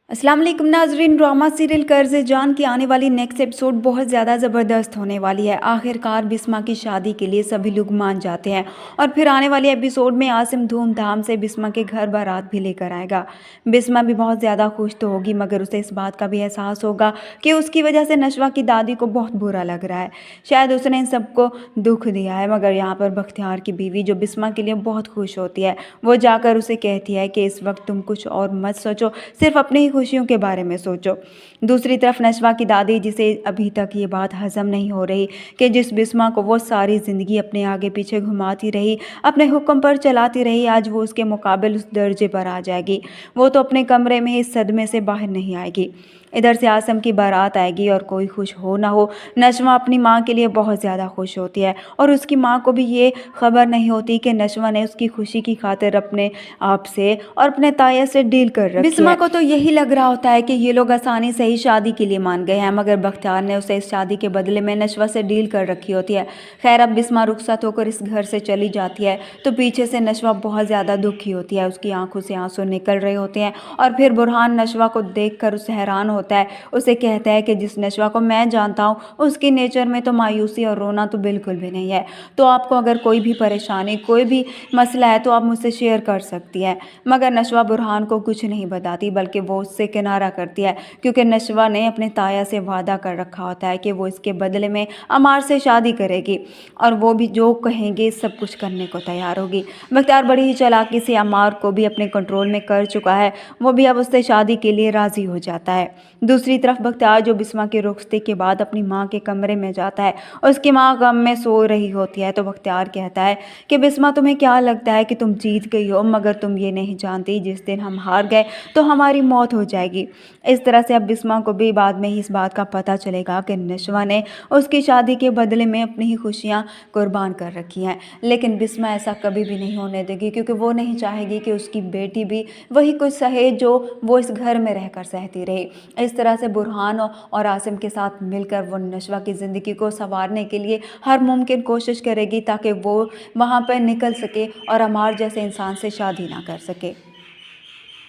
अस्सलाम वालेकुम नाज़रीन। ड्रामा सीरियल कर्ज़ जान की आने वाली नेक्स्ट एपिसोड बहुत ज़्यादा ज़बरदस्त होने वाली है। आखिरकार बिस्मा की शादी के लिए सभी लोग मान जाते हैं और फिर आने वाली एपिसोड में आसिम धूमधाम से बिस्मा के घर बारात भी लेकर आएगा। बिस्मा भी बहुत ज़्यादा खुश तो होगी, मगर उसे इस बात का भी एहसास होगा कि उसकी वजह से नशवा की दादी को बहुत बुरा लग रहा है। शायद उसने इन सबको दुख दिया है। मगर यहाँ पर बख्तियार की बीवी, जो बिस्मा के लिए बहुत खुश होती है, वो जाकर उसे कहती है कि इस वक्त तुम कुछ और मत सोचो, सिर्फ अपनी ही खुशियों के बारे में सोचो। दूसरी तरफ नशवा की दादी, जिसे अभी तक ये बात हजम नहीं हो रही कि जिस बिस्मा को वो सारी ज़िंदगी अपने आगे पीछे घुमाती रही, अपने हुक्म पर चलाती रही, आज वो उसके मुकाबिल उस दर्जे पर आ जाएगी। वो तो अपने कमरे में इस सदमे से बाहर नहीं आएगी। इधर से आसम की बारात आएगी और कोई खुश हो ना हो, नशवा अपनी माँ के लिए बहुत ज़्यादा खुश होती है और उसकी माँ को भी ये खबर नहीं होती कि नशवा ने उसकी खुशी की खातिर अपने आप से और अपने ताया से डील कर रखी है। बिस्मा को तो यही लग रहा होता है कि ये लोग आसानी से ही शादी के लिए मान गए हैं, मगर बख्तियार ने उसे इस शादी के बदले में नशवा से डील कर रखी होती है। खैर, अब बिस्मा रुखसत होकर इस घर से चली जाती है तो पीछे से नशवा बहुत ज़्यादा दुखी होती है। उसकी आंखों से आंसू निकल रहे होते हैं और फिर बुरहान नशवा को देखकर उसे हैरान होता है। उसे कहता है कि जिस नशवा को मैं जानता हूँ, उसकी नेचर में तो मायूसी और रोना तो बिल्कुल भी नहीं है। तो आपको अगर कोई भी परेशानी, कोई भी मसला है तो आप मुझसे शेयर कर सकती हैं। मगर नशवा बुरहान को कुछ नहीं बताती, बल्कि वो उससे किनारा करती है, क्योंकि नशवा ने अपने ताया से वादा कर रखा होता है कि वो इसके बदले में अमार से शादी करेगी और वो भी जो कहेंगे सब कुछ करने को तैयार होगी। बख्तियार बड़ी ही चालाकी से अमार को भी अपने कंट्रोल में कर चुका है। वो भी अब उससे शादी के लिए राज़ी हो जाता है। दूसरी तरफ बख्तियार, जो बिस्मा की रुखसती के बाद अपनी माँ के कमरे में जाता है, उसकी माँ गम में सो रही होती है, तो बख्तियार कहता है कि बिस्मा, तुम्हें क्या लगता है कि तुम जीत गई हो, मगर तुम ये नहीं जानती जिस दिन हम हार गए तो हमारी मौत हो जाएगी। इस तरह से अब बिस्मा को भी बाद में ही इस बात का पता चलेगा कि नशवा ने उसकी शादी के बदले में अपनी ही खुशियाँ कुर्बान कर रखी हैं। लेकिन बिस्मा ऐसा कभी भी नहीं होने देगी, क्योंकि वो नहीं चाहेगी कि उसकी बेटी भी वही कुछ सहे जो वो इस घर में रहकर सहती रही। इस तरह से बुरहान और आसिम के साथ मिलकर वो नशवा की ज़िंदगी को संवारने के लिए हर मुमकिन कोशिश करेगी, ताकि वो वहाँ पर निकल सके और अमार जैसे इंसान से शादी ना कर सके।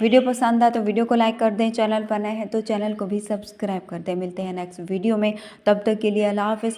वीडियो पसंद आए तो वीडियो को लाइक कर दें, चैनल पर नए हैं तो चैनल को भी सब्सक्राइब कर दें। मिलते हैं नेक्स्ट वीडियो में, तब तक के लिए अल्लाह हाफ़िज़।